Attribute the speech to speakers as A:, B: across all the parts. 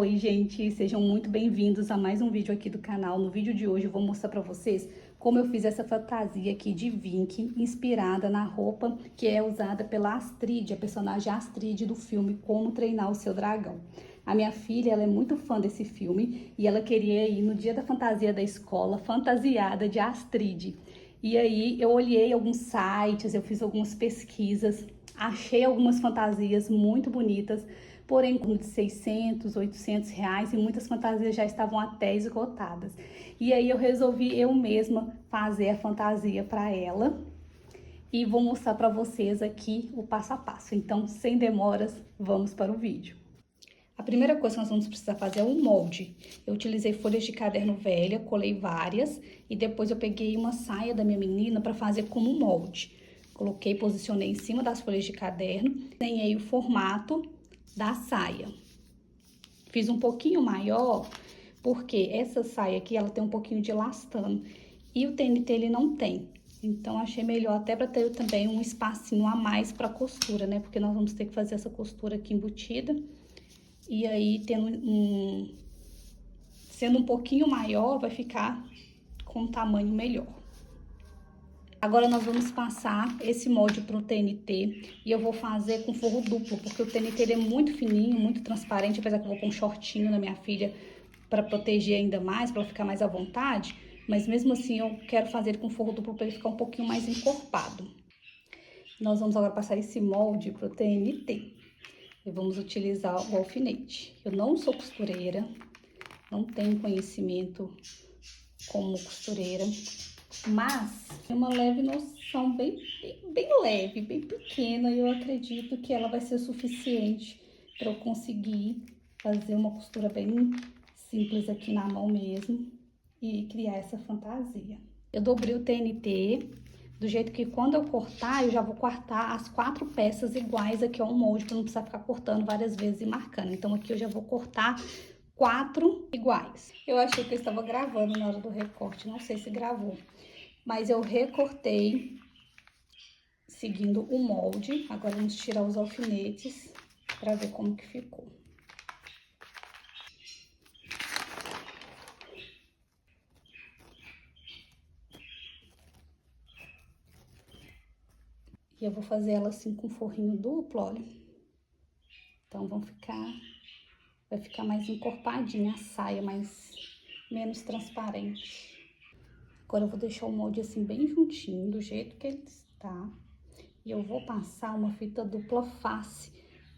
A: Oi, gente, sejam muito bem-vindos a mais um vídeo aqui do canal. No vídeo de hoje eu vou mostrar pra vocês como eu fiz essa fantasia aqui de Vink, inspirada na roupa que é usada pela Astrid, a personagem Astrid do filme Como Treinar o Seu Dragão. A minha filha, ela é muito fã desse filme e ela queria ir no dia da fantasia da escola, fantasiada de Astrid. E aí eu olhei alguns sites, eu fiz algumas pesquisas, achei algumas fantasias muito bonitas, porém de 600, 800 reais, e muitas fantasias já estavam até esgotadas. E aí eu resolvi eu mesma fazer a fantasia para ela e vou mostrar para vocês aqui o passo a passo. Então, sem demoras, vamos para o vídeo. A primeira coisa que nós vamos precisar fazer é o molde. Eu utilizei folhas de caderno velha, colei várias e depois eu peguei uma saia da minha menina para fazer como molde. Coloquei, posicionei em cima das folhas de caderno, desenhei o formato da saia. Fiz um pouquinho maior, porque essa saia aqui, ela tem um pouquinho de elastano e o TNT ele não tem. Então, achei melhor até para ter também um espacinho a mais para costura, né? Porque nós vamos ter que fazer essa costura aqui embutida. E aí, sendo um pouquinho maior, vai ficar com um tamanho melhor. Agora, nós vamos passar esse molde pro TNT e eu vou fazer com forro duplo, porque o TNT ele é muito fininho, muito transparente, apesar que eu vou pôr um shortinho na minha filha para proteger ainda mais, para ela ficar mais à vontade. Mas mesmo assim, eu quero fazer ele com forro duplo para ele ficar um pouquinho mais encorpado. Nós vamos agora passar esse molde pro TNT. E vamos utilizar o alfinete. Eu não sou costureira, não tenho conhecimento como costureira, mas tem uma leve noção, bem leve, bem pequena, e eu acredito que ela vai ser suficiente para eu conseguir fazer uma costura bem simples aqui na mão mesmo e criar essa fantasia. Eu dobrei o TNT do jeito que quando eu cortar, eu já vou cortar as 4 peças iguais aqui ao molde, para não precisar ficar cortando várias vezes e marcando. Então, aqui eu já vou cortar 4 iguais. Eu achei que eu estava gravando na hora do recorte, não sei se gravou. Mas eu recortei seguindo o molde. Agora, vamos tirar os alfinetes para ver como que ficou. E eu vou fazer ela assim com forrinho duplo, olha. Então, vai ficar mais encorpadinha a saia, menos transparente. Agora, eu vou deixar o molde assim bem juntinho, do jeito que ele está. E eu vou passar uma fita dupla face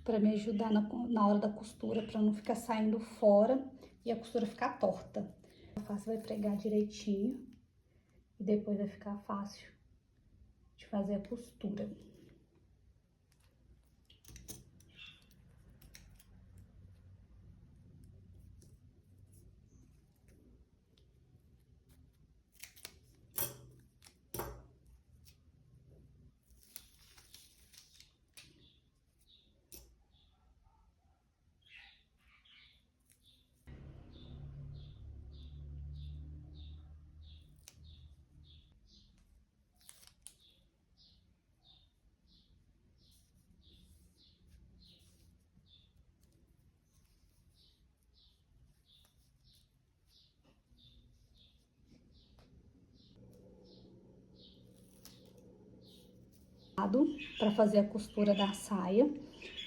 A: para me ajudar na hora da costura, para não ficar saindo fora e a costura ficar torta. A face vai pregar direitinho e depois vai ficar fácil de fazer a costura. Para fazer a costura da saia,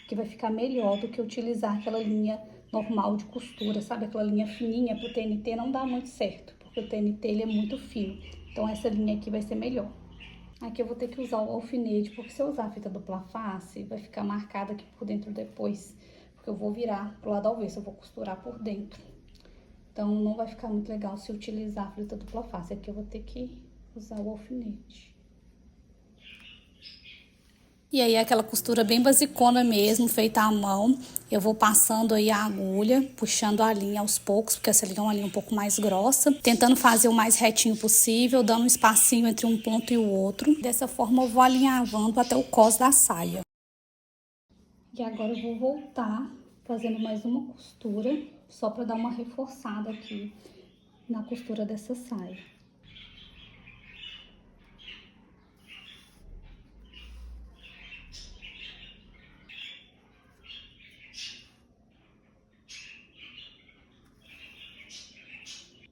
A: que vai ficar melhor do que utilizar aquela linha normal de costura, sabe? Aquela linha fininha pro TNT não dá muito certo, porque o TNT ele é muito fino. Então, essa linha aqui vai ser melhor. Aqui eu vou ter que usar o alfinete, porque se eu usar a fita dupla face, vai ficar marcada aqui por dentro depois, porque eu vou virar pro lado avesso, eu vou costurar por dentro. Então, não vai ficar muito legal se eu utilizar a fita dupla face. Aqui eu vou ter que usar o alfinete. E aí, aquela costura bem basicona mesmo, feita à mão. Eu vou passando aí a agulha, puxando a linha aos poucos, porque essa linha é uma linha um pouco mais grossa. Tentando fazer o mais retinho possível, dando um espacinho entre um ponto e o outro. Dessa forma, eu vou alinhavando até o cós da saia. E agora eu vou voltar fazendo mais uma costura, só para dar uma reforçada aqui na costura dessa saia.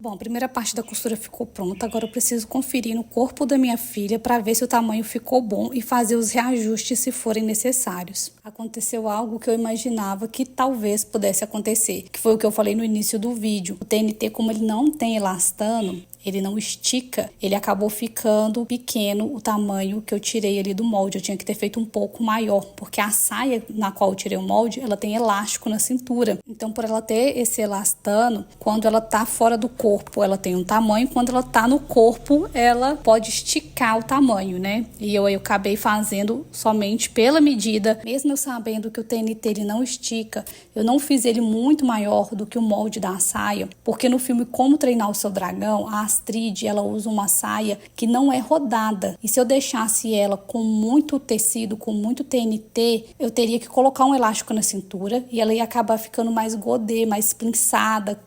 A: Bom, a primeira parte da costura ficou pronta, agora eu preciso conferir no corpo da minha filha para ver se o tamanho ficou bom e fazer os reajustes se forem necessários. Aconteceu algo que eu imaginava que talvez pudesse acontecer, que foi o que eu falei no início do vídeo. O TNT, como ele não tem elastano, ele não estica, ele acabou ficando pequeno o tamanho que eu tirei ali do molde. Eu tinha que ter feito um pouco maior, porque a saia na qual eu tirei o molde, ela tem elástico na cintura. Então, por ela ter esse elastano, quando ela tá fora do corpo, ela tem um tamanho, quando ela tá no corpo, ela pode esticar o tamanho, né? E eu acabei fazendo somente pela medida, mesmo eu sabendo que o TNT ele não estica, eu não fiz ele muito maior do que o molde da saia, porque no filme Como Treinar o Seu Dragão, a Astrid, ela usa uma saia que não é rodada. E se eu deixasse ela com muito tecido, com muito TNT, eu teria que colocar um elástico na cintura e ela ia acabar ficando mais godê, mais pinçada,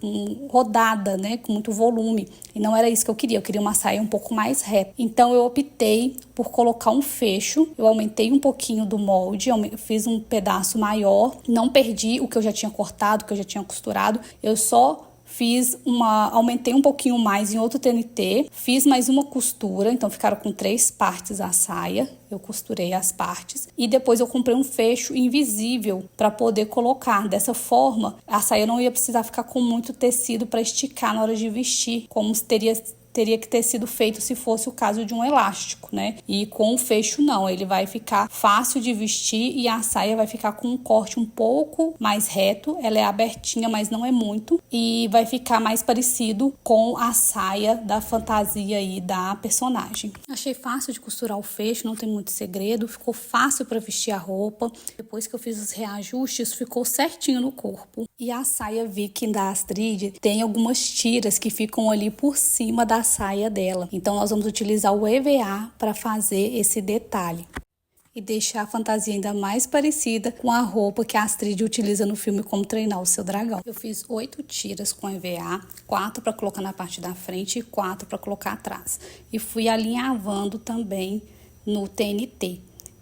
A: rodada, né, com muito volume. E não era isso que eu queria uma saia um pouco mais reta. Então eu optei por colocar um fecho, eu aumentei um pouquinho do molde, eu fiz um pedaço maior, não perdi o que eu já tinha cortado, o que eu já tinha costurado, eu só aumentei um pouquinho mais em outro TNT, fiz mais uma costura, então ficaram com 3 partes a saia, eu costurei as partes e depois eu comprei um fecho invisível para poder colocar. Dessa forma, a saia não ia precisar ficar com muito tecido para esticar na hora de vestir, como teria que ter sido feito se fosse o caso de um elástico, né? E com o fecho não, ele vai ficar fácil de vestir e a saia vai ficar com um corte um pouco mais reto, ela é abertinha, mas não é muito, e vai ficar mais parecido com a saia da fantasia aí da personagem. Achei fácil de costurar o fecho, não tem muito segredo, ficou fácil para vestir a roupa. Depois que eu fiz os reajustes, ficou certinho no corpo. E a saia Viking da Astrid tem algumas tiras que ficam ali por cima da saia dela. Então nós vamos utilizar o EVA para fazer esse detalhe e deixar a fantasia ainda mais parecida com a roupa que a Astrid utiliza no filme Como Treinar o Seu Dragão. Eu fiz 8 tiras com EVA, 4 para colocar na parte da frente e 4 para colocar atrás. E fui alinhavando também no TNT.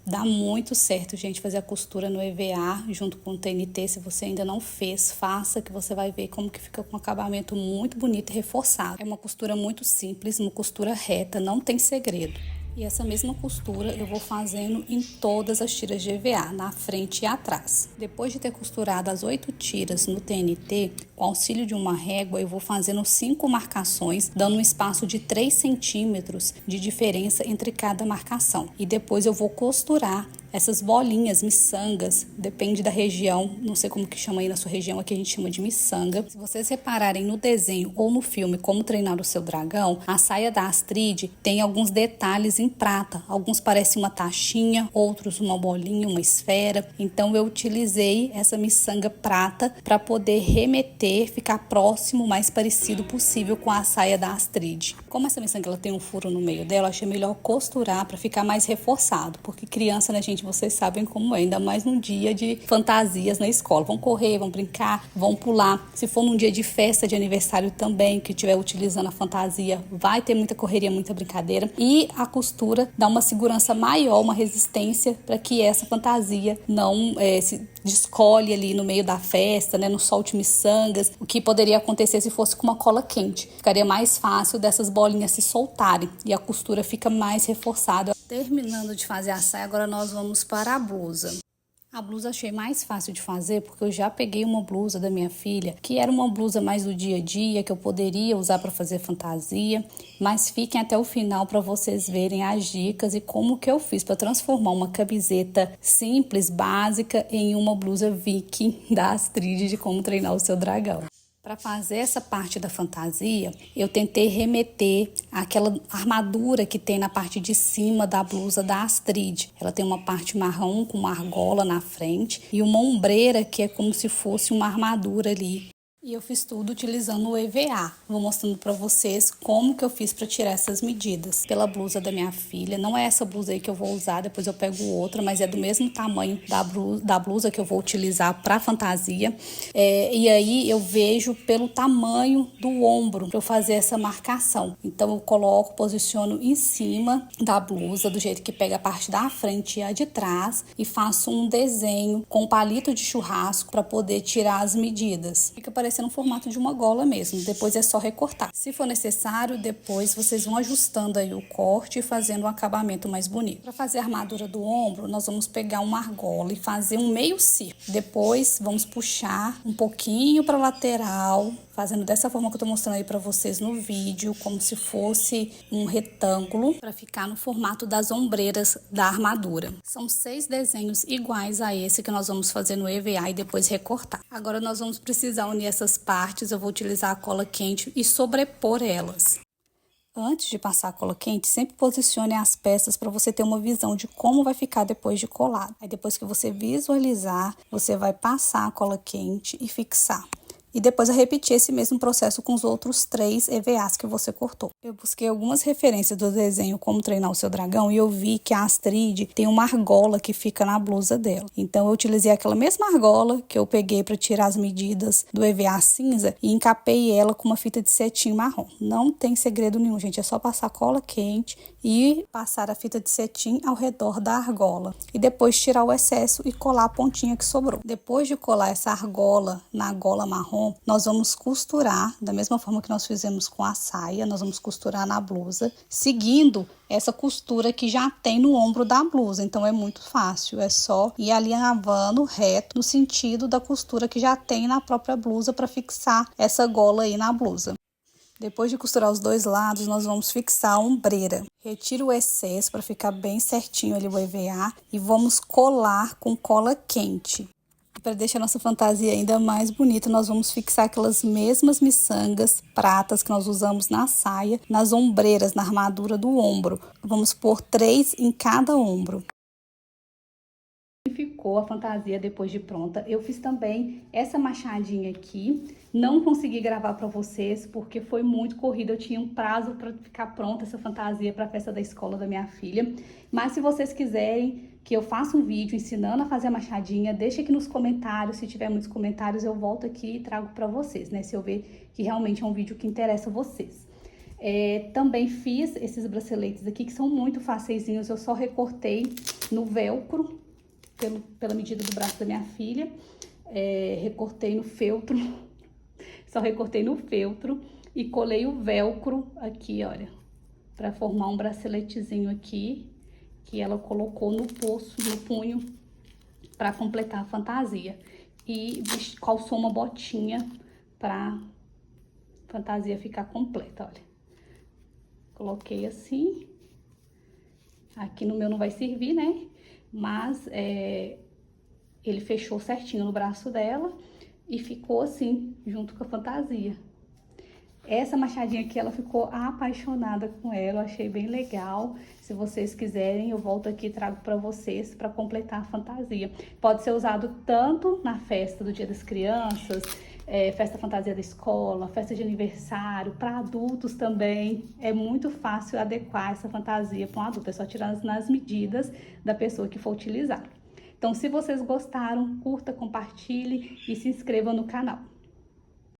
A: Dá muito certo, gente, fazer a costura no EVA junto com o TNT. Se você ainda não fez, faça, que você vai ver como que fica com um acabamento muito bonito e reforçado. É uma costura muito simples, uma costura reta, não tem segredo. E essa mesma costura eu vou fazendo em todas as tiras de EVA, na frente e atrás. Depois de ter costurado as 8 tiras no TNT, com auxílio de uma régua, eu vou fazendo 5 marcações, dando um espaço de 3 centímetros de diferença entre cada marcação. E depois eu vou costurar essas bolinhas, miçangas, depende da região, não sei como que chama aí na sua região, aqui a gente chama de miçanga. Se vocês repararem no desenho ou no filme Como Treinar o Seu Dragão, a saia da Astrid tem alguns detalhes em prata. Alguns parecem uma taxinha, outros uma bolinha, uma esfera. Então eu utilizei essa miçanga prata para poder remeter, ficar próximo, o mais parecido possível com a saia da Astrid. Como essa miçanga ela tem um furo no meio dela, eu achei melhor costurar para ficar mais reforçado, porque criança, né, gente, vocês sabem como é, ainda mais num dia de fantasias na escola. Vão correr, vão brincar, vão pular. Se for num dia de festa de aniversário também, que estiver utilizando a fantasia, vai ter muita correria, muita brincadeira. E a costura dá uma segurança maior, uma resistência para que essa fantasia não se descolhe ali no meio da festa, né, não solte miçangas, o que poderia acontecer se fosse com uma cola quente. Ficaria mais fácil dessas bolinhas se soltarem e a costura fica mais reforçada. Terminando de fazer a saia, agora nós vamos para a blusa. A blusa achei mais fácil de fazer porque eu já peguei uma blusa da minha filha, que era uma blusa mais do dia a dia, que eu poderia usar para fazer fantasia, mas fiquem até o final para vocês verem as dicas e como que eu fiz para transformar uma camiseta simples, básica, em uma blusa Viking da Astrid de Como Treinar o Seu Dragão. Para fazer essa parte da fantasia, eu tentei remeter àquela armadura que tem na parte de cima da blusa da Astrid. Ela tem uma parte marrom com uma argola na frente e uma ombreira que é como se fosse uma armadura ali. E eu fiz tudo utilizando o EVA. Vou mostrando para vocês como que eu fiz para tirar essas medidas. Pela blusa da minha filha, não é essa blusa aí que eu vou usar, depois eu pego outra, mas é do mesmo tamanho da blusa que eu vou utilizar para fantasia. E aí eu vejo pelo tamanho do ombro para eu fazer essa marcação. Então eu coloco, posiciono em cima da blusa, do jeito que pega a parte da frente e a de trás, e faço um desenho com palito de churrasco para poder tirar as medidas. Fica parecendo parecendo um formato de uma gola mesmo. Depois é só recortar. Se for necessário, depois vocês vão ajustando aí o corte e fazendo um acabamento mais bonito. Para fazer a armadura do ombro, nós vamos pegar uma argola e fazer um meio círculo. Depois vamos puxar um pouquinho para lateral, fazendo dessa forma que eu tô mostrando aí para vocês no vídeo, como se fosse um retângulo, para ficar no formato das ombreiras da armadura. São 6 desenhos iguais a esse que nós vamos fazer no EVA e depois recortar. Agora nós vamos precisar unir essas partes, eu vou utilizar a cola quente e sobrepor elas. Antes de passar a cola quente, sempre posicione as peças para você ter uma visão de como vai ficar depois de colado. Aí depois que você visualizar, você vai passar a cola quente e fixar. E depois eu repetir esse mesmo processo com os outros 3 EVAs que você cortou. Eu busquei algumas referências do desenho Como Treinar o Seu Dragão e eu vi que a Astrid tem uma argola que fica na blusa dela. Então eu utilizei aquela mesma argola que eu peguei para tirar as medidas do EVA cinza e encapei ela com uma fita de cetim marrom. Não tem segredo nenhum, gente, é só passar cola quente e passar a fita de cetim ao redor da argola. E depois tirar o excesso e colar a pontinha que sobrou. Depois de colar essa argola na gola marrom, nós vamos costurar, da mesma forma que nós fizemos com a saia, nós vamos costurar na blusa, seguindo essa costura que já tem no ombro da blusa. Então é muito fácil, é só ir alinhavando reto no sentido da costura que já tem na própria blusa para fixar essa gola aí na blusa. Depois de costurar os 2 lados, nós vamos fixar a ombreira. Retire o excesso para ficar bem certinho ali o EVA e vamos colar com cola quente. Para deixar nossa fantasia ainda mais bonita, nós vamos fixar aquelas mesmas miçangas pratas que nós usamos na saia, nas ombreiras, na armadura do ombro. Vamos pôr 3 em cada ombro. Ficou a fantasia depois de pronta. Eu fiz também essa machadinha aqui. Não consegui gravar para vocês porque foi muito corrido. Eu tinha um prazo para ficar pronta essa fantasia para a festa da escola da minha filha. Mas se vocês quiserem que eu faça um vídeo ensinando a fazer a machadinha, deixa aqui nos comentários. Se tiver muitos comentários, eu volto aqui e trago para vocês, né? Se eu ver que realmente é um vídeo que interessa vocês. Também fiz esses braceletes aqui que são muito faceizinhos. Eu só recortei no velcro, pela medida do braço da minha filha. Recortei no feltro. Só recortei no feltro e colei o velcro aqui, olha, para formar um braceletezinho aqui, que ela colocou no pulso, no punho, para completar a fantasia. E calçou uma botinha para fantasia ficar completa, olha. Coloquei assim. Aqui no meu não vai servir, né? Mas ele fechou certinho no braço dela e ficou assim, junto com a fantasia. Essa machadinha aqui, ela ficou apaixonada com ela, eu achei bem legal. Se vocês quiserem, eu volto aqui e trago para vocês, para completar a fantasia. Pode ser usado tanto na festa do Dia das Crianças, festa fantasia da escola, festa de aniversário, para adultos também. É muito fácil adequar essa fantasia para um adulto, é só tirar nas medidas da pessoa que for utilizar. Então, se vocês gostaram, curta, compartilhe e se inscreva no canal.